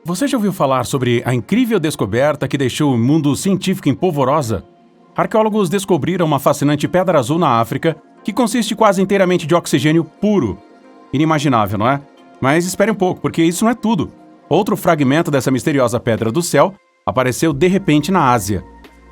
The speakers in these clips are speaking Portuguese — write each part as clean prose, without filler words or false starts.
Você já ouviu falar sobre a incrível descoberta que deixou o mundo científico em polvorosa? Arqueólogos descobriram uma fascinante pedra azul na África que consiste quase inteiramente de oxigênio puro. Inimaginável, não é? Mas espere um pouco, porque isso não é tudo. Outro fragmento dessa misteriosa pedra do céu apareceu de repente na Ásia.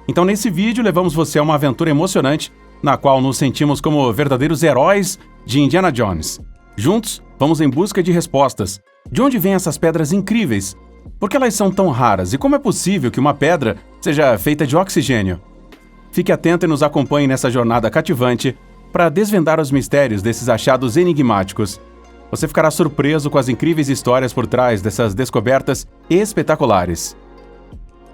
Então nesse vídeo levamos você a uma aventura emocionante na qual nos sentimos como verdadeiros heróis de Indiana Jones. Juntos, vamos em busca de respostas. De onde vêm essas pedras incríveis? Por que elas são tão raras? E como é possível que uma pedra seja feita de oxigênio? Fique atento e nos acompanhe nessa jornada cativante para desvendar os mistérios desses achados enigmáticos. Você ficará surpreso com as incríveis histórias por trás dessas descobertas espetaculares.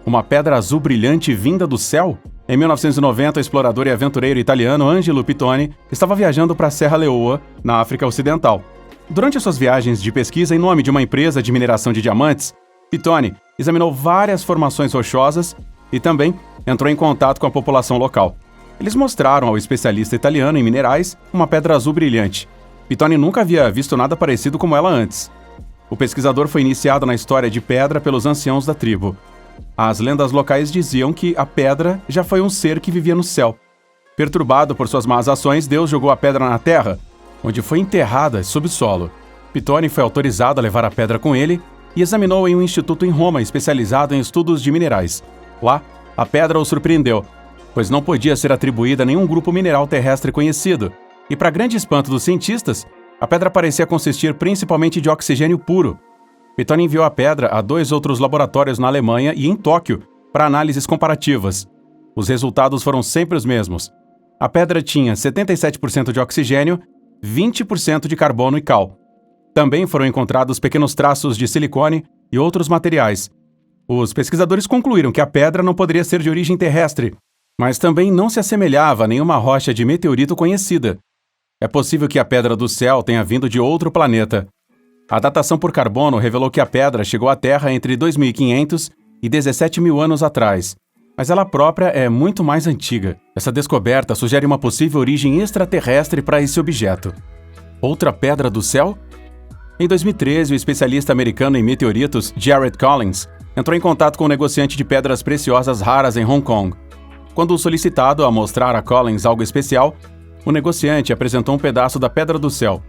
Uma pedra azul brilhante vinda do céu? Em 1990, o explorador e aventureiro italiano Angelo Pittoni estava viajando para a Serra Leoa, na África Ocidental. Durante suas viagens de pesquisa em nome de uma empresa de mineração de diamantes, Pittoni examinou várias formações rochosas e também entrou em contato com a população local. Eles mostraram ao especialista italiano em minerais uma pedra azul brilhante. Pittoni nunca havia visto nada parecido como ela antes. O pesquisador foi iniciado na história de pedra pelos anciãos da tribo. As lendas locais diziam que a pedra já foi um ser que vivia no céu. Perturbado por suas más ações, Deus jogou a pedra na terra, onde foi enterrada sob o solo. Pittoni foi autorizado a levar a pedra com ele e examinou em um instituto em Roma especializado em estudos de minerais. Lá, a pedra o surpreendeu, pois não podia ser atribuída a nenhum grupo mineral terrestre conhecido. E para grande espanto dos cientistas, a pedra parecia consistir principalmente de oxigênio puro. Pittoni enviou a pedra a 2 outros laboratórios na Alemanha e em Tóquio para análises comparativas. Os resultados foram sempre os mesmos. A pedra tinha 77% de oxigênio, 20% de carbono e cal. Também foram encontrados pequenos traços de silicone e outros materiais. Os pesquisadores concluíram que a pedra não poderia ser de origem terrestre, mas também não se assemelhava a nenhuma rocha de meteorito conhecida. É possível que a pedra do céu tenha vindo de outro planeta. A datação por carbono revelou que a pedra chegou à Terra entre 2.500 e 17.000 anos atrás, mas ela própria é muito mais antiga. Essa descoberta sugere uma possível origem extraterrestre para esse objeto. Outra pedra do céu? Em 2013, o especialista americano em meteoritos Jared Collins entrou em contato com um negociante de pedras preciosas raras em Hong Kong. Quando solicitado a mostrar a Collins algo especial, o negociante apresentou um pedaço da pedra do céu.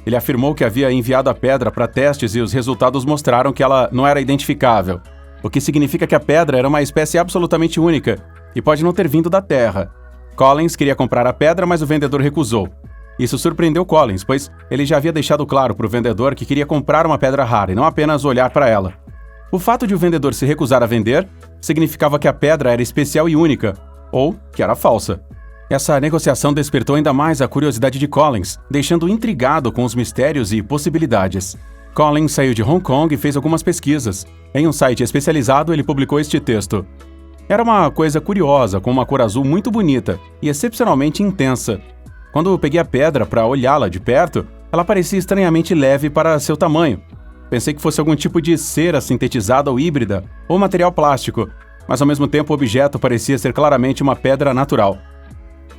Ele afirmou que havia enviado a pedra para testes e os resultados mostraram que ela não era identificável, o que significa que a pedra era uma espécie absolutamente única e pode não ter vindo da Terra. Collins queria comprar a pedra, mas o vendedor recusou. Isso surpreendeu Collins, pois ele já havia deixado claro para o vendedor que queria comprar uma pedra rara e não apenas olhar para ela. O fato de o vendedor se recusar a vender significava que a pedra era especial e única, ou que era falsa. Essa negociação despertou ainda mais a curiosidade de Collins, deixando-o intrigado com os mistérios e possibilidades. Collins saiu de Hong Kong e fez algumas pesquisas. Em um site especializado, ele publicou este texto. Era uma coisa curiosa, com uma cor azul muito bonita e excepcionalmente intensa. Quando eu peguei a pedra para olhá-la de perto, ela parecia estranhamente leve para seu tamanho. Pensei que fosse algum tipo de cera sintetizada ou híbrida, ou material plástico, mas ao mesmo tempo o objeto parecia ser claramente uma pedra natural.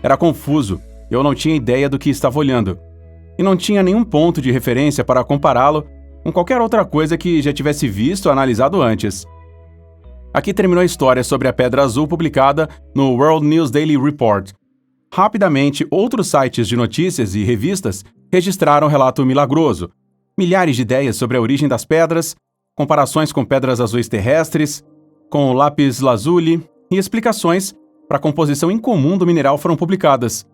Era confuso, eu não tinha ideia do que estava olhando, e não tinha nenhum ponto de referência para compará-lo com qualquer outra coisa que já tivesse visto ou analisado antes. Aqui terminou a história sobre a pedra azul publicada no World News Daily Report. Rapidamente, outros sites de notícias e revistas registraram um relato milagroso, milhares de ideias sobre a origem das pedras, comparações com pedras azuis terrestres, com o lápis lazuli e explicações para a composição incomum do mineral foram publicadas.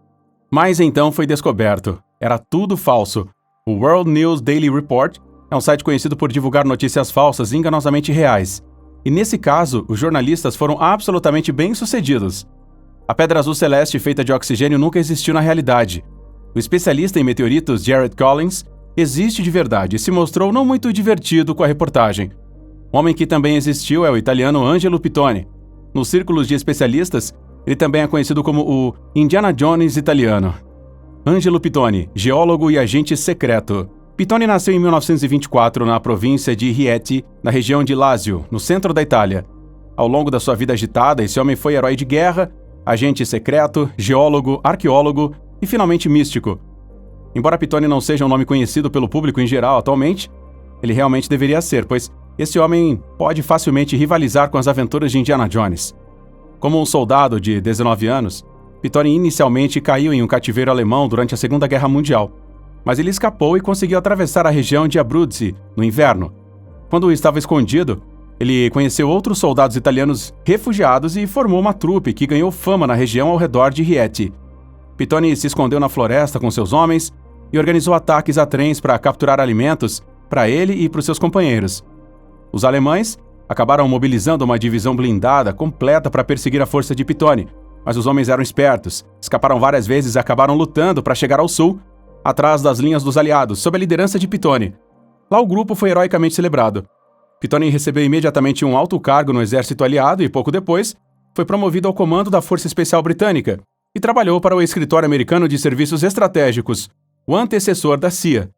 Mas então foi descoberto. Era tudo falso. O World News Daily Report é um site conhecido por divulgar notícias falsas e enganosamente reais. E nesse caso, os jornalistas foram absolutamente bem-sucedidos. A pedra azul celeste feita de oxigênio nunca existiu na realidade. O especialista em meteoritos Jared Collins existe de verdade e se mostrou não muito divertido com a reportagem. O homem que também existiu é o italiano Angelo Pittoni. Nos círculos de especialistas, ele também é conhecido como o Indiana Jones italiano. Angelo Pittoni, geólogo e agente secreto. Pittoni nasceu em 1924 na província de Rieti, na região de Lazio, no centro da Itália. Ao longo da sua vida agitada, esse homem foi herói de guerra, agente secreto, geólogo, arqueólogo e finalmente místico. Embora Pittoni não seja um nome conhecido pelo público em geral atualmente, ele realmente deveria ser, pois esse homem pode facilmente rivalizar com as aventuras de Indiana Jones. Como um soldado de 19 anos, Pittoni inicialmente caiu em um cativeiro alemão durante a Segunda Guerra Mundial, mas ele escapou e conseguiu atravessar a região de Abruzzi no inverno. Quando estava escondido, ele conheceu outros soldados italianos refugiados e formou uma trupe que ganhou fama na região ao redor de Rieti. Pittoni se escondeu na floresta com seus homens e organizou ataques a trens para capturar alimentos para ele e para os seus companheiros. Os alemães acabaram mobilizando uma divisão blindada completa para perseguir a força de Pittoni, mas os homens eram espertos, escaparam várias vezes e acabaram lutando para chegar ao sul, atrás das linhas dos aliados, sob a liderança de Pittoni. Lá o grupo foi heroicamente celebrado. Pittoni recebeu imediatamente um alto cargo no exército aliado e, pouco depois, foi promovido ao comando da Força Especial Britânica e trabalhou para o Escritório Americano de Serviços Estratégicos, o antecessor da CIA.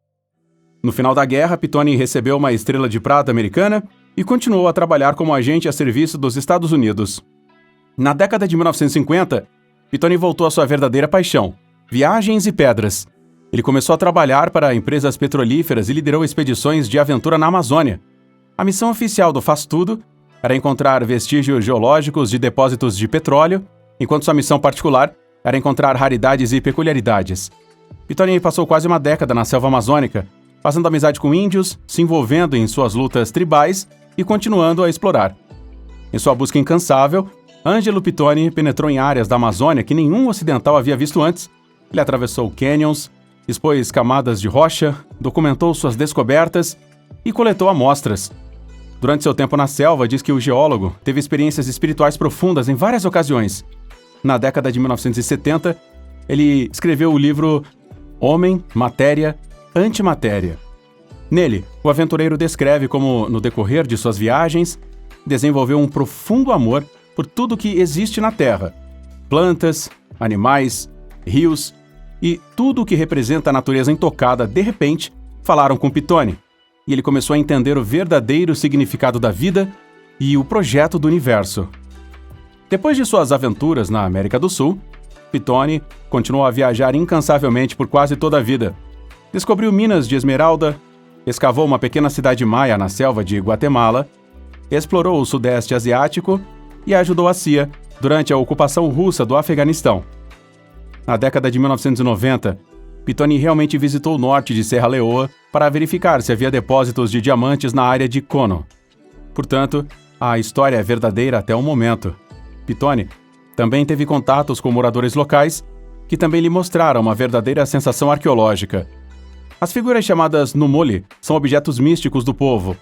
No final da guerra, Pittoni recebeu uma estrela de prata americana e continuou a trabalhar como agente a serviço dos Estados Unidos. Na década de 1950, Pittoni voltou à sua verdadeira paixão, viagens e pedras. Ele começou a trabalhar para empresas petrolíferas e liderou expedições de aventura na Amazônia. A missão oficial do Faz Tudo era encontrar vestígios geológicos de depósitos de petróleo, enquanto sua missão particular era encontrar raridades e peculiaridades. Pittoni passou quase uma década na selva amazônica, fazendo amizade com índios, se envolvendo em suas lutas tribais e continuando a explorar. Em sua busca incansável, Angelo Pittoni penetrou em áreas da Amazônia que nenhum ocidental havia visto antes. Ele atravessou canyons, expôs camadas de rocha, documentou suas descobertas e coletou amostras. Durante seu tempo na selva, diz que o geólogo teve experiências espirituais profundas em várias ocasiões. Na década de 1970, ele escreveu o livro Homem, Matéria, Antimatéria. Nele, o aventureiro descreve como, no decorrer de suas viagens, desenvolveu um profundo amor por tudo que existe na Terra: plantas, animais, rios e tudo o que representa a natureza intocada. De repente, falaram com Pittoni, e ele começou a entender o verdadeiro significado da vida e o projeto do universo. Depois de suas aventuras na América do Sul, Pittoni continuou a viajar incansavelmente por quase toda a vida. Descobriu minas de esmeralda, escavou uma pequena cidade maia na selva de Guatemala, explorou o Sudeste Asiático e ajudou a CIA durante a ocupação russa do Afeganistão. Na década de 1990, Pittoni realmente visitou o norte de Serra Leoa para verificar se havia depósitos de diamantes na área de Kono. Portanto, a história é verdadeira até o momento. Pittoni também teve contatos com moradores locais, que também lhe mostraram uma verdadeira sensação arqueológica. As figuras chamadas Numoli são objetos místicos do povo.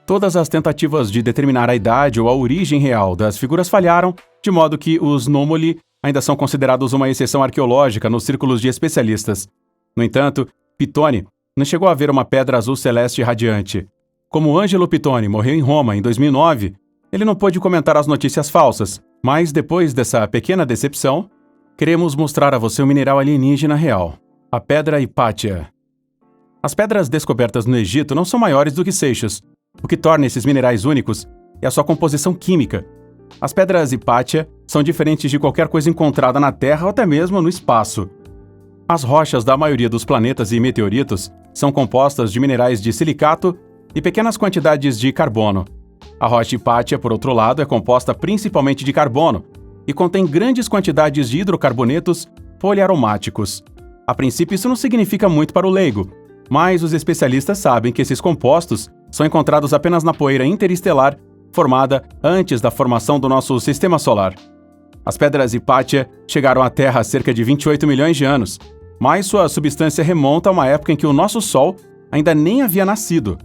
Todas as tentativas de determinar a idade ou a origem real das figuras falharam, de modo que os Numoli ainda são considerados uma exceção arqueológica nos círculos de especialistas. No entanto, Pittoni não chegou a ver uma pedra azul celeste radiante. Como Angelo Pittoni morreu em Roma em 2009, ele não pôde comentar as notícias falsas, mas depois dessa pequena decepção, queremos mostrar a você o mineral alienígena real, a Pedra Hipátia. As pedras descobertas no Egito não são maiores do que seixos. O que torna esses minerais únicos é a sua composição química. As pedras Hipátia são diferentes de qualquer coisa encontrada na Terra ou até mesmo no espaço. As rochas da maioria dos planetas e meteoritos são compostas de minerais de silicato e pequenas quantidades de carbono. A rocha Hipátia, por outro lado, é composta principalmente de carbono e contém grandes quantidades de hidrocarbonetos poliaromáticos. A princípio, isso não significa muito para o leigo, mas os especialistas sabem que esses compostos são encontrados apenas na poeira interestelar formada antes da formação do nosso sistema solar. As pedras Hipátia chegaram à Terra há cerca de 28 milhões de anos, mas sua substância remonta a uma época em que o nosso Sol ainda nem havia nascido.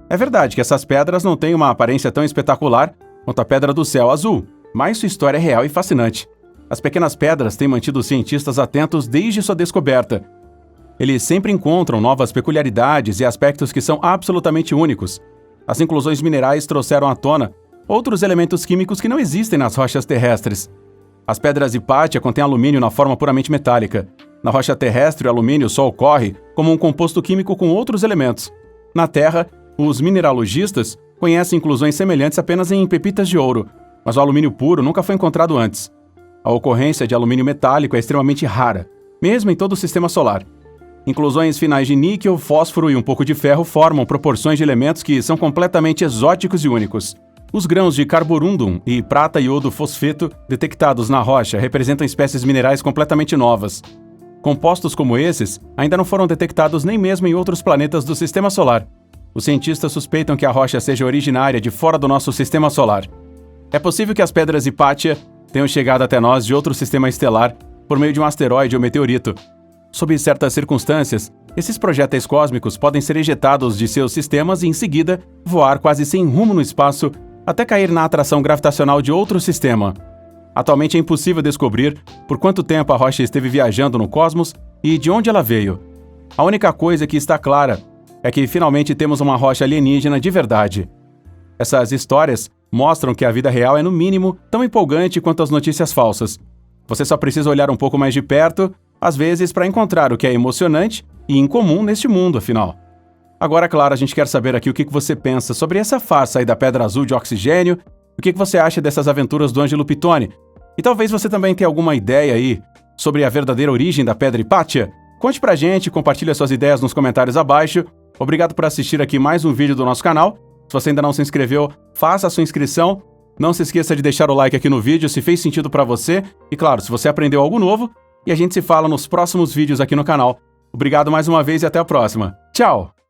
É verdade que essas pedras não têm uma aparência tão espetacular quanto a pedra do céu azul, mas sua história é real e fascinante. As pequenas pedras têm mantido os cientistas atentos desde sua descoberta. Eles sempre encontram novas peculiaridades e aspectos que são absolutamente únicos. As inclusões minerais trouxeram à tona outros elementos químicos que não existem nas rochas terrestres. As pedras Hipátia contêm alumínio na forma puramente metálica. Na rocha terrestre, o alumínio só ocorre como um composto químico com outros elementos. Na Terra, os mineralogistas conhecem inclusões semelhantes apenas em pepitas de ouro, mas o alumínio puro nunca foi encontrado antes. A ocorrência de alumínio metálico é extremamente rara, mesmo em todo o sistema solar. Inclusões finais de níquel, fósforo e um pouco de ferro formam proporções de elementos que são completamente exóticos e únicos. Os grãos de carborundum e prata iodo fosfeto detectados na rocha representam espécies minerais completamente novas. Compostos como esses ainda não foram detectados nem mesmo em outros planetas do Sistema Solar. Os cientistas suspeitam que a rocha seja originária de fora do nosso Sistema Solar. É possível que as pedras Hypatia tenham chegado até nós de outro sistema estelar por meio de um asteroide ou meteorito. Sob certas circunstâncias, esses projéteis cósmicos podem ser ejetados de seus sistemas e, em seguida, voar quase sem rumo no espaço até cair na atração gravitacional de outro sistema. Atualmente é impossível descobrir por quanto tempo a rocha esteve viajando no cosmos e de onde ela veio. A única coisa que está clara é que finalmente temos uma rocha alienígena de verdade. Essas histórias mostram que a vida real é, no mínimo, tão empolgante quanto as notícias falsas. Você só precisa olhar um pouco mais de perto, às vezes, para encontrar o que é emocionante e incomum neste mundo, afinal. Agora, claro, a gente quer saber aqui o que você pensa sobre essa farsa aí da Pedra Azul de oxigênio, o que você acha dessas aventuras do Ângelo Pittoni. E talvez você também tenha alguma ideia aí sobre a verdadeira origem da Pedra Hypatia. Conte pra gente, compartilhe suas ideias nos comentários abaixo. Obrigado por assistir aqui mais um vídeo do nosso canal. Se você ainda não se inscreveu, faça a sua inscrição. Não se esqueça de deixar o like aqui no vídeo se fez sentido pra você. E claro, se você aprendeu algo novo. E a gente se fala nos próximos vídeos aqui no canal. Obrigado mais uma vez e até a próxima. Tchau!